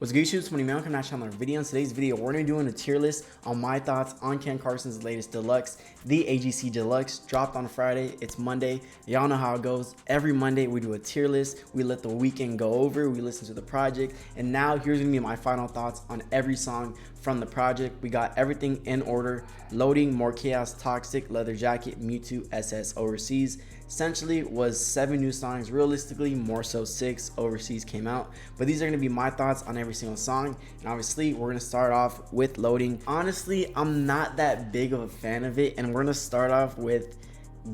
What's good, YouTube? It's Money Man. Welcome to my channel. Video. In today's video, we're going to be doing a tier list on my thoughts on Carson's latest Deluxe. The AGC Deluxe dropped on Friday. It's Monday. Y'all know how it goes. Every Monday, we do a tier list. We let the weekend go over. We listen to the project. And now here's going to be my final thoughts on every song from the project. We got everything in order. Loading, More Chaos, Toxic, Leather Jacket, MEWTWO, SS, Overseas. Essentially was 7 new songs. Realistically, more so 6 overseas came out. But these are going to be my thoughts on every single song. And obviously, we're going to start off with Loading. Honestly, I'm not that big of a fan of it. And we're going to start off with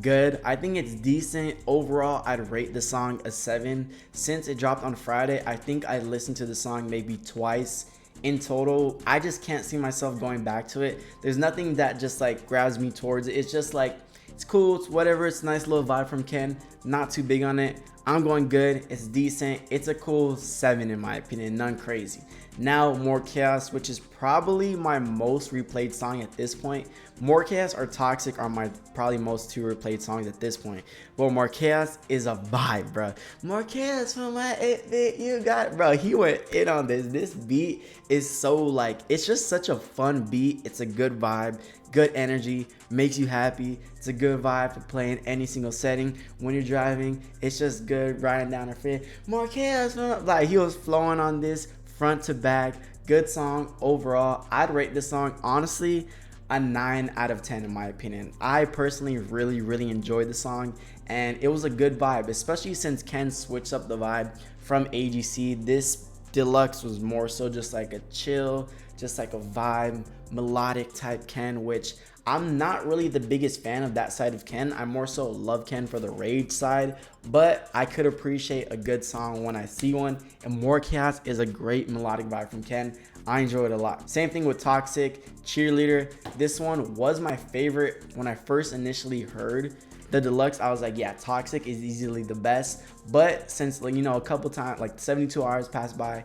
good. I think it's decent. Overall, I'd rate the song a 7. Since it dropped on Friday, I think I listened to the song maybe twice. In total, I just can't see myself going back to it. There's nothing that just like grabs me towards it. It's just like, it's cool, it's whatever, it's a nice little vibe from Ken. Not too big on it. I'm going good, it's decent. It's a cool 7 in my opinion, none crazy. Now, More Chaos, which is probably my most replayed song at this point. More Chaos or Toxic are my probably most 2 replayed songs at this point. But More Chaos is a vibe, bro. More Chaos from my 8-bit, you got it. Bro, he went in on this. This beat is so like, it's just such a fun beat. It's a good vibe, good energy, makes you happy. It's a good vibe to play in any single setting. When you're driving, it's just good riding down the freeway. More Chaos, like he was flowing on this front to back. Good song overall. I'd rate this song honestly a 9 out of 10 in my opinion. I personally really enjoyed the song, and it was a good vibe, especially since Ken switched up the vibe from AGC. This Deluxe was more so just like a chill, just like a vibe, melodic type Ken, which I'm not really the biggest fan of that side of Ken. I more so love Ken for the rage side, but I could appreciate a good song when I see one, and More Chaos is a great melodic vibe from Ken. I enjoy it a lot. Same thing with Toxic, Cheerleader. This one was my favorite when I first initially heard the Deluxe. I was like, yeah, Toxic is easily the best, but since, like, you know, a couple times, like 72 hours passed by,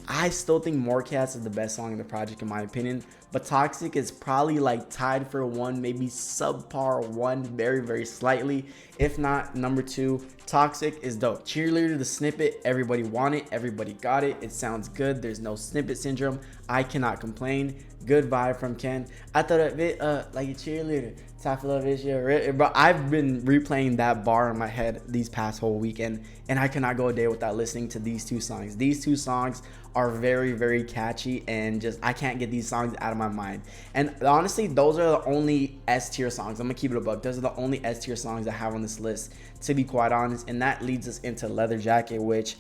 I still think More Chaos is the best song in the project in my opinion, but Toxic is probably like tied for 1, maybe subpar 1, very slightly, if not number 2. Toxic is dope. Cheerleader, the snippet, everybody want it, everybody got it. It sounds good. There's no snippet syndrome. I cannot complain. Good vibe from Ken. I thought of it like a cheerleader. Top love is your, bro. I've been replaying that bar in my head these past whole weekend, and I cannot go a day without listening to these 2 songs. These 2 songs are very catchy, and just I can't get these songs out of my mind. And honestly, those are the only S tier songs. I'm gonna keep it a buck. Those are the only S tier songs I have on this list, to be quite honest. And that leads us into Leather Jacket, which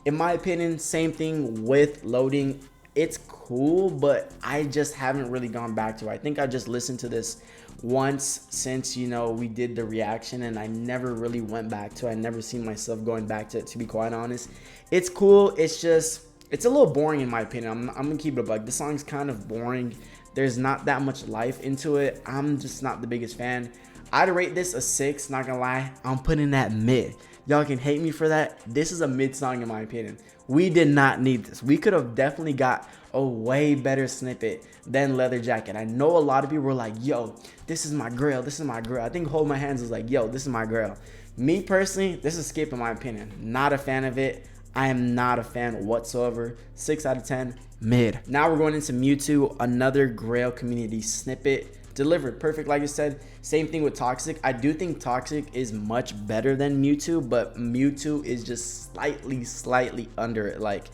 in my opinion, same thing with Loading. It's cool, but I just haven't really gone back to it. I think I just listened to this once since, you know, we did the reaction, and I never really went back to it. I never seen myself going back to it, to be quite honest. It's cool. It's just, it's a little boring in my opinion. I'm gonna keep it a buck. The song's kind of boring. There's not that much life into it. I'm just not the biggest fan. I'd rate this a 6, not gonna lie. I'm putting that mid. Y'all can hate me for that. This is a mid song in my opinion. We did not need this. We could have definitely got a way better snippet than Leather Jacket. I know a lot of people were like, yo, this is my girl, this is my girl. I think Hold My Hands was like, yo, this is my girl. Me personally, this is skip in my opinion. Not a fan of it. I am not a fan whatsoever. 6 out of 10, mid. Now we're going into MEWTWO, another Grail community snippet. Delivered perfect, like I said. Same thing with Toxic. I do think Toxic is much better than MEWTWO, but MEWTWO is just slightly under it. Like,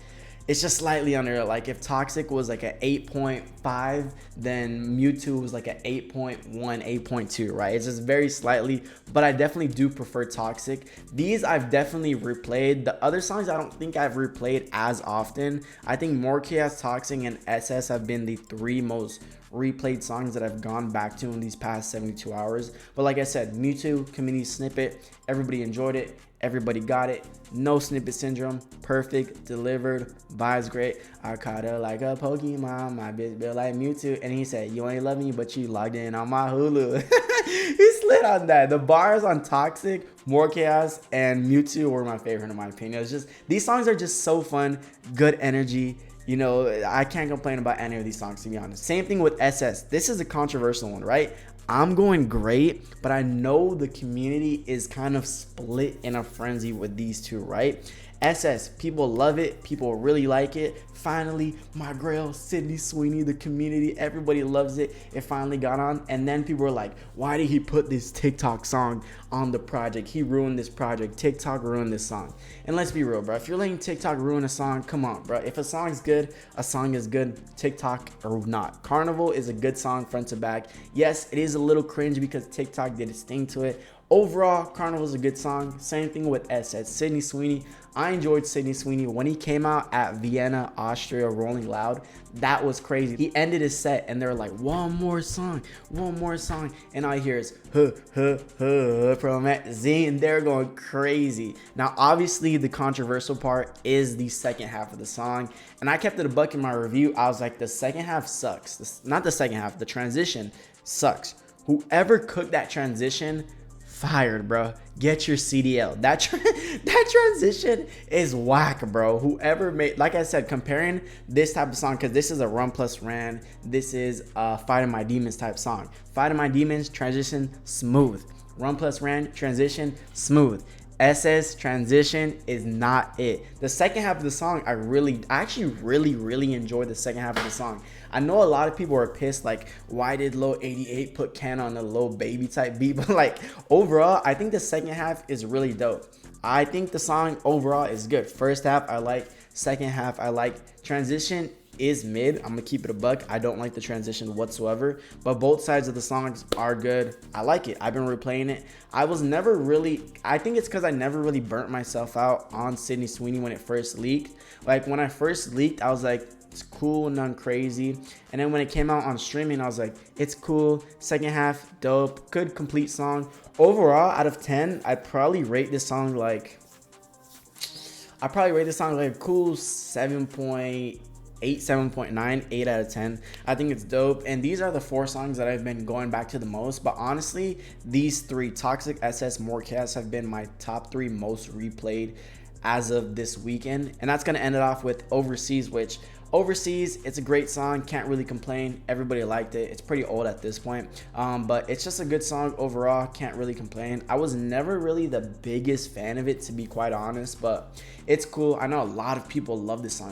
it's just slightly under it. Like, if Toxic was like an 8.5, then MEWTWO was like an 8.1, 8.2, right? It's just very slightly, but I definitely do prefer Toxic. These I've definitely replayed. The other songs I don't think I've replayed as often. I think More Chaos, Toxic, and SS have been the 3 most replayed songs that I've gone back to in these past 72 hours. But like I said, MEWTWO community snippet, everybody enjoyed it, everybody got it, no snippet syndrome, perfect, delivered, vibes great. I caught her like a Pokemon, my bitch built like MEWTWO, and he said, you ain't love me, but you logged in on my Hulu. He slid on that. The bars on Toxic, More Chaos, and MEWTWO were my favorite in my opinion. It's just, these songs are just so fun, good energy. You know, I can't complain about any of these songs, to be honest. Same thing with SS. This is a controversial one, right? I'm going great, but I know the community is kind of split in a frenzy with these 2, right? SS, people love it, people really like it. Finally, my girl Sydney Sweeney, the community, everybody loves it. It finally got on, and then people were like, why did he put this TikTok song on the project? He ruined this project. TikTok ruined this song. And let's be real, bro, if you're letting TikTok ruin a song, come on, bro. If a song's good, a song is good, TikTok or not. Carnival is a good song front to back. Yes, it is a little cringe because TikTok did its thing to it. Overall, Carnival is a good song. Same thing with SS. Sydney Sweeney. I enjoyed Sydney Sweeney when he came out at Vienna, Austria, Rolling Loud. That was crazy. He ended his set and they're like, one more song. And all I hear is, from Z, and they're going crazy. Now, obviously, the controversial part is the second half of the song. And I kept it a buck in my review. I was like, the second half sucks. Not the second half, the transition sucks. Whoever cooked that transition, fired, bro. Get your CDL. That transition is whack, bro. Whoever made, like I said, comparing this type of song, because this is a Run Plus Ran, this is a Fighting My Demons type song. Fighting My Demons, transition, smooth. Run Plus Ran, transition, smooth. SS transition is not it. The second half of the song, I actually really enjoyed the second half of the song. I know a lot of people are pissed, like, why did Lil 88 put Ken on a Lil Baby type beat? But like, overall, I think the second half is really dope. I think the song overall is good. First half, I like. Second half, I like. Transition is mid. I'm gonna keep it a buck. I don't like the transition whatsoever, but both sides of the songs are good. I like it. I've been replaying it. I think it's because I never really burnt myself out on Sydney Sweeney when it first leaked. Like, when I first leaked, I was like, it's cool, none crazy. And then when it came out on streaming, I was like, it's cool. Second half, dope, good, complete song. Overall, out of 10, I'd probably rate this song like a cool 7.8, 7.9, 8 out of 10. I think it's dope. And these are the 4 songs that I've been going back to the most. But honestly, these 3, Toxic, SS, Morecast, have been my top 3 most replayed as of this weekend. And that's going to end it off with Overseas, which Overseas, it's a great song, can't really complain. Everybody liked it. It's pretty old at this point, but it's just a good song overall, can't really complain. I was never really the biggest fan of it, to be quite honest, but it's cool. I know a lot of people love this song.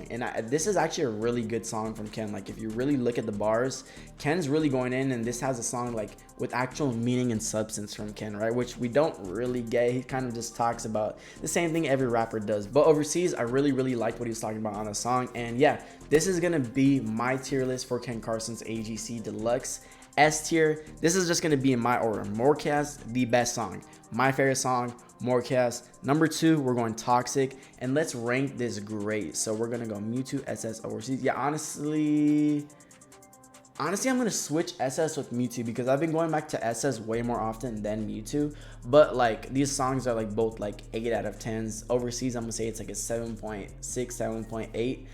And this is actually a really good song from Ken. Like, if you really look at the bars, Ken's really going in, and this has a song like with actual meaning and substance from Ken, right? Which we don't really get. He kind of just talks about the same thing every rapper does. But Overseas, I really liked what he was talking about on a song. And yeah, this is gonna be my tier list for Ken Carson's AGC Deluxe. S tier, this is just gonna be in my order. Morecast, the best song. My favorite song, Morecast. Number 2, we're going Toxic. And let's rank this grade. So we're gonna go MEWTWO, SS, Overseas. Yeah, honestly, I'm going to switch SS with MEWTWO because I've been going back to SS way more often than MEWTWO. But like, these songs are like both like 8 out of 10s. Overseas, I'm going to say it's like a 7.6, 7.8.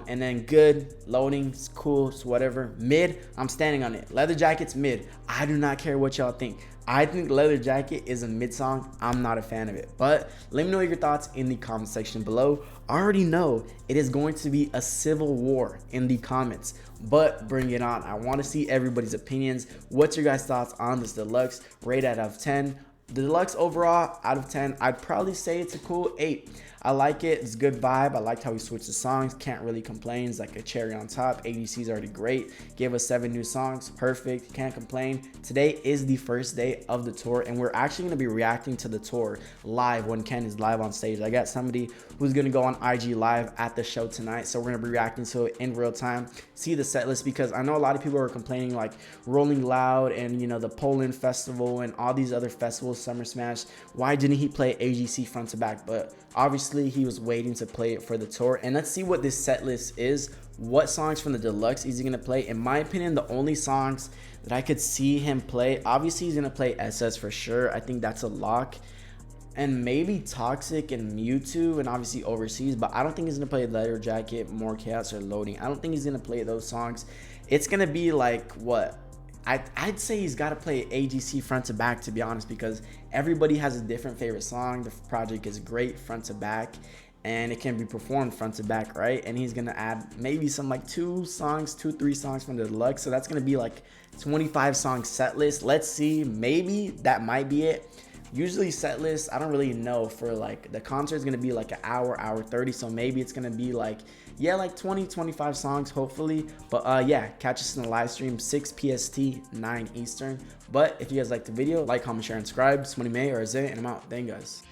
And then good, loading, it's cool, it's whatever. Mid, I'm standing on it. Leather Jacket's mid. I do not care what y'all think. I think Leather Jacket is a mid song. I'm not a fan of it. But let me know your thoughts in the comment section below. I already know it is going to be a civil war in the comments, but bring it on. I want to see everybody's opinions. What's your guys' thoughts on this Deluxe? Rate out of 10. The Deluxe overall, out of 10, I'd probably say it's a cool 8. I like it. It's a good vibe. I liked how he switched the songs. Can't really complain. It's like a cherry on top. AGC's already great. Gave us 7 new songs. Perfect. Can't complain. Today is the first day of the tour, and we're actually going to be reacting to the tour live when Ken is live on stage. I got somebody who's going to go on IG live at the show tonight, so we're going to be reacting to it in real time. See the set list, because I know a lot of people are complaining, like Rolling Loud and, you know, the Poland Festival and all these other festivals, Summer Smash. Why didn't he play AGC front to back? But obviously, he was waiting to play it for the tour. And let's see what this set list is. What songs from the Deluxe is he going to play? In my opinion, the only songs that I could see him play, obviously he's going to play SS for sure. I think that's a lock. And maybe Toxic and MEWTWO, and obviously Overseas. But I don't think he's going to play Leather Jacket, Morecast, or Loading. I don't think he's going to play those songs. It's going to be like, what? I'd say he's got to play AGC front to back, to be honest, because everybody has a different favorite song. The project is great front to back, and it can be performed front to back, right? And he's going to add maybe some like 3 songs from the Deluxe. So that's going to be like 25 song set list. Let's see. Maybe that might be it. Usually set lists, I don't really know. For like the concert is gonna be like an hour, hour 30, so maybe it's gonna be like, yeah, like 20-25 songs hopefully. But yeah, catch us in the live stream 6 PST, 9 Eastern. But if you guys like the video, like, comment, share, and subscribe. It's Money May or Zay, and I'm out. Thank you guys.